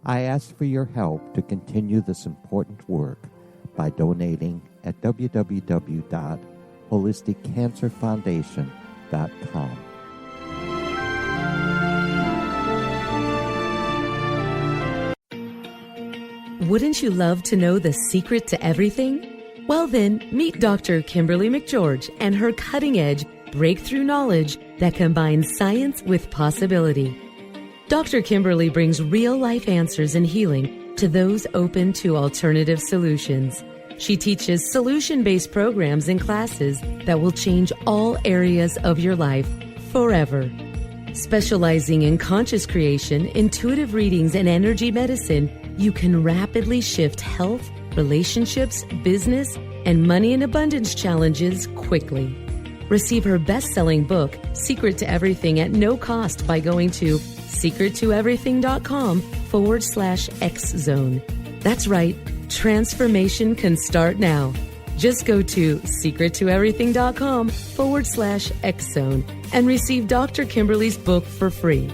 I ask for your help to continue this important work by donating at www.holisticcancerfoundation.com. Wouldn't you love to know the secret to everything? Well then, meet Dr. Kimberly McGeorge and her cutting-edge breakthrough knowledge that combines science with possibility. Dr. Kimberly brings real-life answers and healing to those open to alternative solutions. She teaches solution-based programs and classes that will change all areas of your life forever. Specializing in conscious creation, intuitive readings, and energy medicine, you can rapidly shift health, relationships, business, and money and abundance challenges quickly. Receive her best-selling book, Secret to Everything, at no cost by going to secrettoeverything.com/X-Zone. That's right, transformation can start now. Just go to secrettoeverything.com/X-Zone and receive Dr. Kimberly's book for free.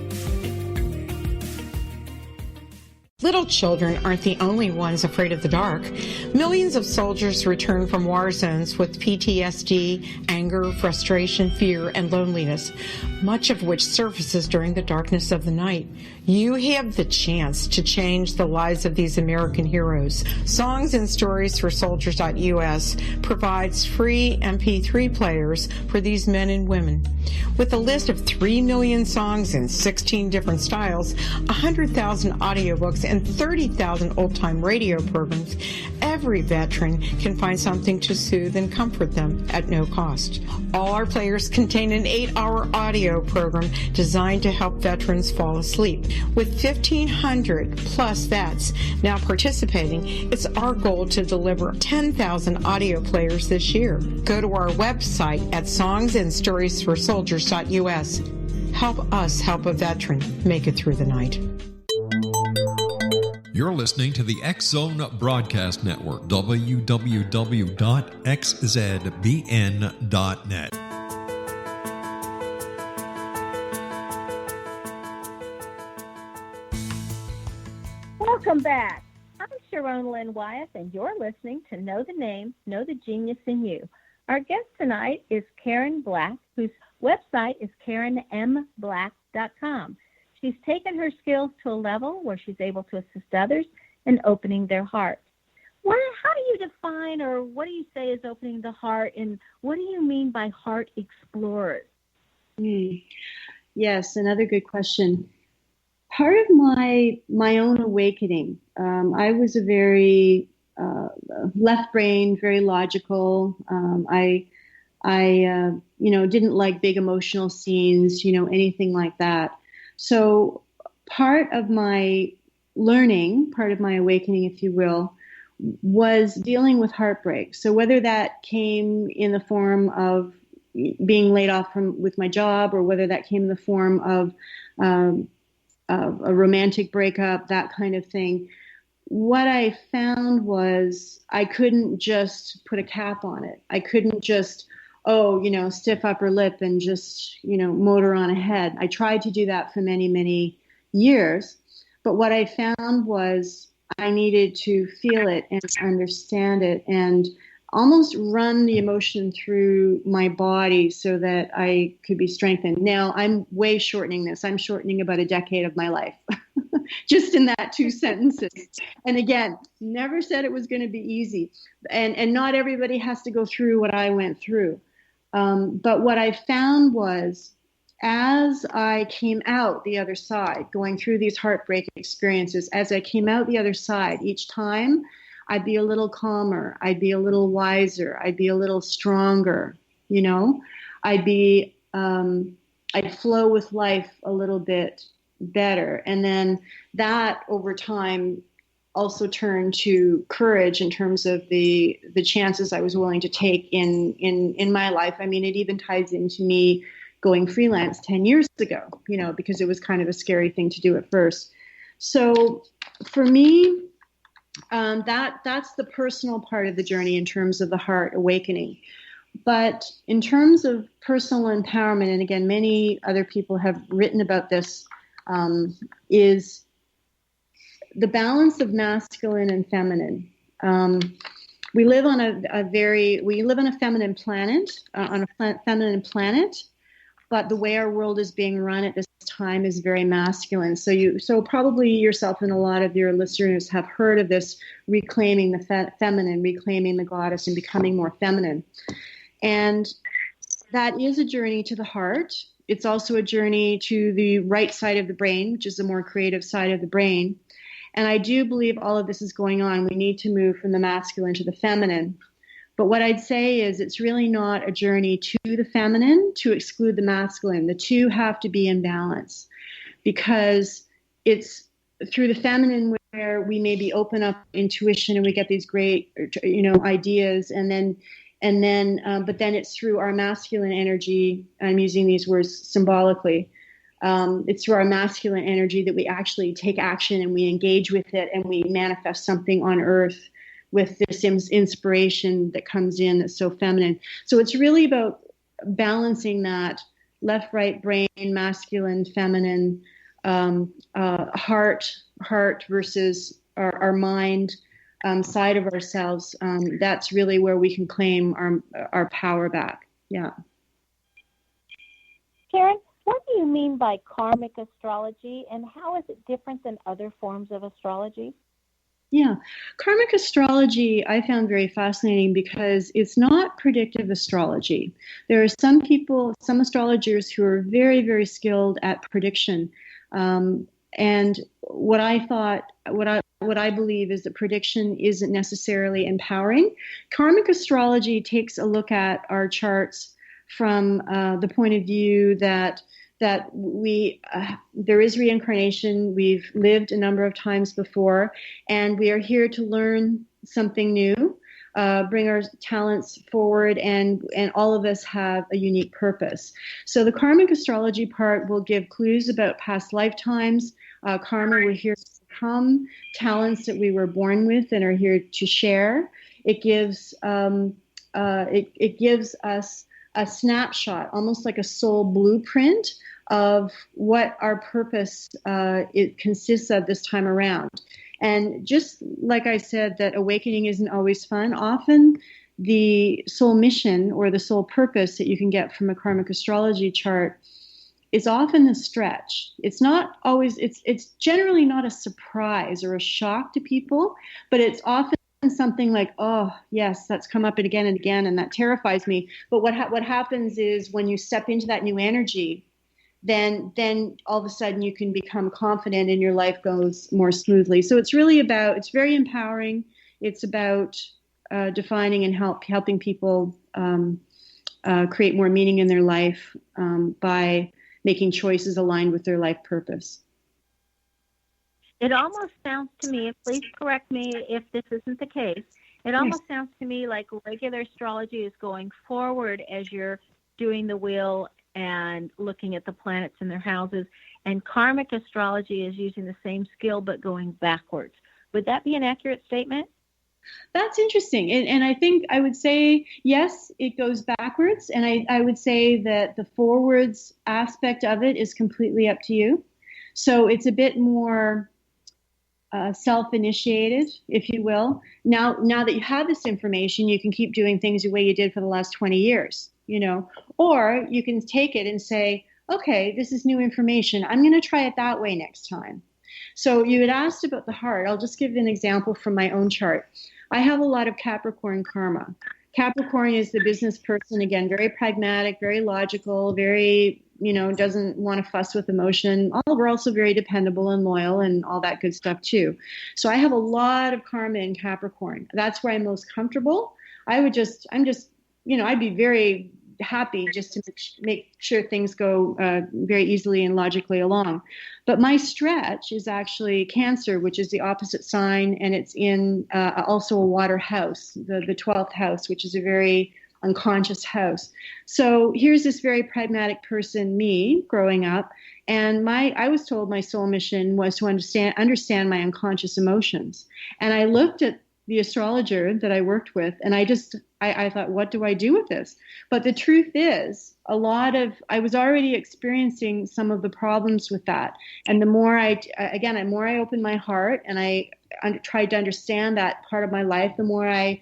Little children aren't the only ones afraid of the dark. Millions of soldiers return from war zones with PTSD, anger, frustration, fear, and loneliness, much of which surfaces during the darkness of the night. You have the chance to change the lives of these American heroes. Songs and Stories for Soldiers.us provides free MP3 players for these men and women. With a list of 3 million songs in 16 different styles, 100,000 audiobooks, and 30,000 old-time radio programs, every veteran can find something to soothe and comfort them at no cost. All our players contain an 8-hour audio program designed to help veterans fall asleep. With 1,500 plus vets now participating, it's our goal to deliver 10,000 audio players this year. Go to our website at songsandstoriesforsoldiers.us. Help us help a veteran make it through the night. You're listening to the X-Zone Broadcast Network, www.xzbn.net. Welcome back. I'm Sharon Lynn Wyeth, and you're listening to Know the Name, Know the Genius in You. Our guest tonight is Karen Black, whose website is KarenMBlack.com. She's taken her skills to a level where she's able to assist others in opening their heart. How do you define, or what do you say is opening the heart, and what do you mean by heart explorers? Yes, another good question. Part of my own awakening, I was a very left-brained, very logical. I didn't like big emotional scenes, anything like that. So part of my learning, part of my awakening, if you will, was dealing with heartbreak. So whether that came in the form of being laid off with my job, or whether that came in the form of a romantic breakup, that kind of thing, what I found was I couldn't just put a cap on it. I couldn't just, stiff upper lip and just, motor on ahead. I tried to do that for many, many years. But what I found was I needed to feel it and understand it and almost run the emotion through my body so that I could be strengthened. Now, I'm way shortening this. I'm shortening about a decade of my life just in that 2 sentences. And again, never said it was going to be easy. And not everybody has to go through what I went through. But what I found was, as I came out the other side, going through these heartbreak experiences, as I came out the other side, each time I'd be a little calmer, I'd be a little wiser, I'd be a little stronger, you know, I'd flow with life a little bit better. And then that over time also turned to courage in terms of the chances I was willing to take in my life. I mean, it even ties into me going freelance 10 years ago, you know, because it was kind of a scary thing to do at first. So for me, that's the personal part of the journey in terms of the heart awakening. But in terms of personal empowerment, and again, many other people have written about this, is the balance of masculine and feminine. We live on a feminine planet, but the way our world is being run at this time is very masculine. So probably yourself and a lot of your listeners have heard of this reclaiming the feminine, reclaiming the goddess, and becoming more feminine. And that is a journey to the heart. It's also a journey to the right side of the brain, which is the more creative side of the brain. And I do believe all of this is going on. We need to move from the masculine to the feminine. But what I'd say is it's really not a journey to the feminine to exclude the masculine. The two have to be in balance, because it's through the feminine where we maybe open up intuition and we get these great, you know, ideas, but then it's through our masculine energy. I'm using these words symbolically. It's through our masculine energy that we actually take action and we engage with it and we manifest something on earth with this inspiration that comes in that's so feminine. So it's really about balancing that left, right brain, masculine, feminine, heart versus our mind side of ourselves. That's really where we can claim our power back. Yeah. Sharon, what do you mean by karmic astrology, and how is it different than other forms of astrology? Yeah, karmic astrology I found very fascinating because it's not predictive astrology. There are some astrologers who are very, very skilled at prediction. And what I believe is that prediction isn't necessarily empowering. Karmic astrology takes a look at our charts from the point of view that there is reincarnation. We've lived a number of times before, and we are here to learn something new, bring our talents forward, and all of us have a unique purpose. So the karmic astrology part will give clues about past lifetimes, karma we're here to become, talents that we were born with and are here to share. It gives us a snapshot, almost like a soul blueprint of what our purpose it consists of this time around. And just like I said, that awakening isn't always fun. Often the soul mission or the soul purpose that you can get from a karmic astrology chart is often a stretch. It's not always, it's generally not a surprise or a shock to people, but it's often something like, oh, yes, that's come up again and again, and that terrifies me. But what happens is when you step into that new energy, then all of a sudden you can become confident and your life goes more smoothly. So it's very empowering. It's about defining and helping people create more meaning in their life by making choices aligned with their life purpose. It almost sounds to me, and please correct me if this isn't the case, it almost sounds to me like regular astrology is going forward as you're doing the wheel and looking at the planets in their houses, and karmic astrology is using the same skill but going backwards. Would that be an accurate statement? That's interesting. And I think I would say, yes, it goes backwards. And I would say that the forwards aspect of it is completely up to you. So it's a bit more self-initiated, if you will. Now that you have this information, you can keep doing things the way you did for the last 20 years, or you can take it and say, okay, this is new information. I'm going to try it that way next time. So you had asked about the heart. I'll just give an example from my own chart. I have a lot of Capricorn karma. Capricorn is the business person, again, very pragmatic, very logical, very, doesn't want to fuss with emotion. We're also very dependable and loyal and all that good stuff too. So I have a lot of karma in Capricorn. That's where I'm most comfortable. I'd be very happy just to make sure things go very easily and logically along. But my stretch is actually Cancer, which is the opposite sign, and it's in also a water house, the 12th house, which is a very unconscious house. So here's this very pragmatic person, me, growing up, and I was told my soul mission was to understand my unconscious emotions. And I looked at the astrologer that I worked with, and I thought, what do I do with this? But the truth is, I was already experiencing some of the problems with that. And the more I opened my heart and I tried to understand that part of my life, the more I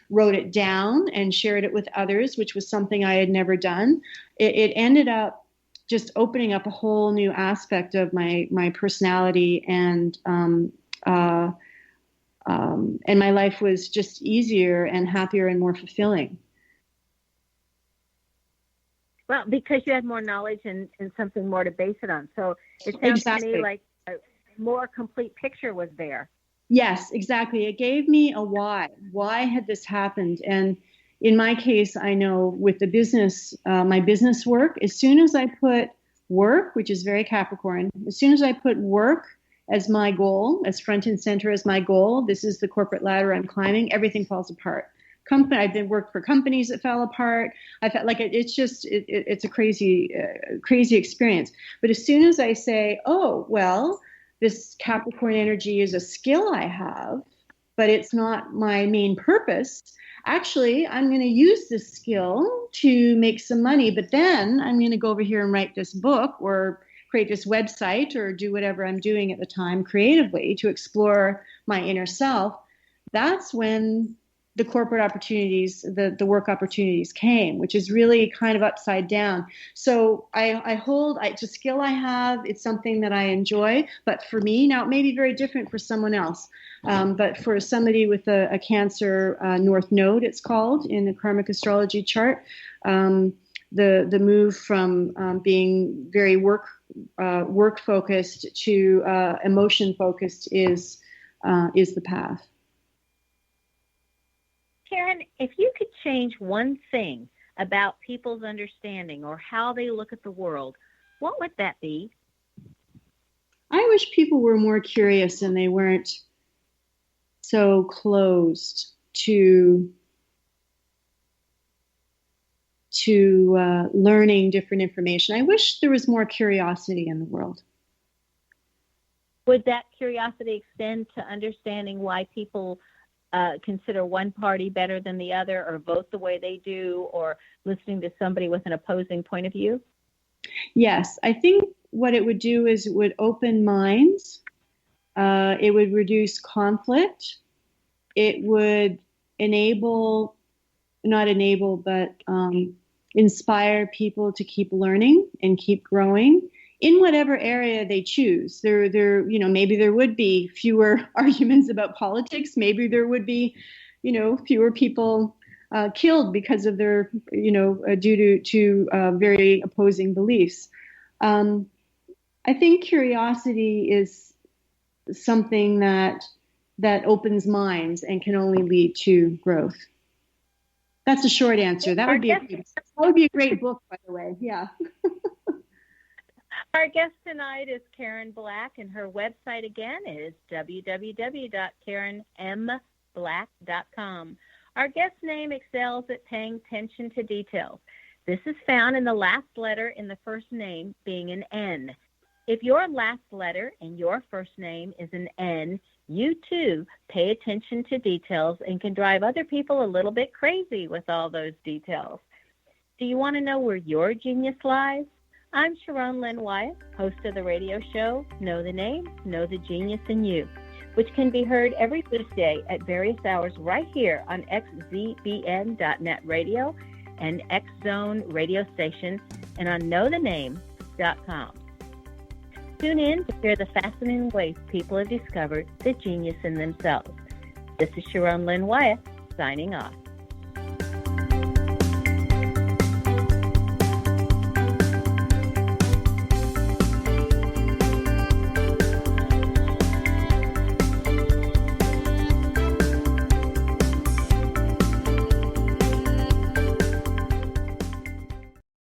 wrote it down and shared it with others, which was something I had never done. It ended up just opening up a whole new aspect of my personality, and my life was just easier and happier and more fulfilling. Well, because you had more knowledge and something more to base it on. So it sounds to me like a more complete picture was there. Yes, exactly. It gave me a why. Why had this happened? And in my case, I know with the business, my business work, as soon as I put work, which is very Capricorn, as soon as I put work as my goal, as front and center as my goal, this is the corporate ladder I'm climbing, everything falls apart. I've been worked for companies that fell apart. I felt like it's a crazy experience. But as soon as I say, oh, well, this Capricorn energy is a skill I have, but it's not my main purpose. Actually, I'm going to use this skill to make some money, but then I'm going to go over here and write this book or create this website or do whatever I'm doing at the time creatively to explore my inner self. That's when the corporate opportunities, the work opportunities came, which is really kind of upside down. So it's a skill I have. It's something that I enjoy. But for me, now it may be very different for someone else. But for somebody with a Cancer North Node, it's called in the karmic astrology chart, the move from being very work focused to emotion focused is the path. Karen, if you could change one thing about people's understanding or how they look at the world, what would that be? I wish people were more curious and they weren't so closed to learning different information. I wish there was more curiosity in the world. Would that curiosity extend to understanding why people consider one party better than the other, or vote the way they do, or listening to somebody with an opposing point of view? Yes, I think what it would do is it would open minds. It would reduce conflict. It would inspire people to keep learning and keep growing in whatever area they choose. Maybe there would be fewer arguments about politics. Maybe there would be, fewer people killed because of their, due to very opposing beliefs. I think curiosity is something that opens minds and can only lead to growth. That's a short answer. That would be a great book, by the way. Yeah. Our guest tonight is Karen Black, and her website again is www.karenmblack.com. Our guest's name excels at paying attention to details. This is found in the last letter in the first name being an N. If your last letter in your first name is an N, you too pay attention to details and can drive other people a little bit crazy with all those details. Do you want to know where your genius lies? I'm Sharon Lynn Wyeth, host of the radio show Know the Name, Know the Genius in You, which can be heard every Tuesday at various hours right here on xzbn.net radio and X-Zone radio station and on knowthename.com. Tune in to hear the fascinating ways people have discovered the genius in themselves. This is Sharon Lynn Wyeth, signing off.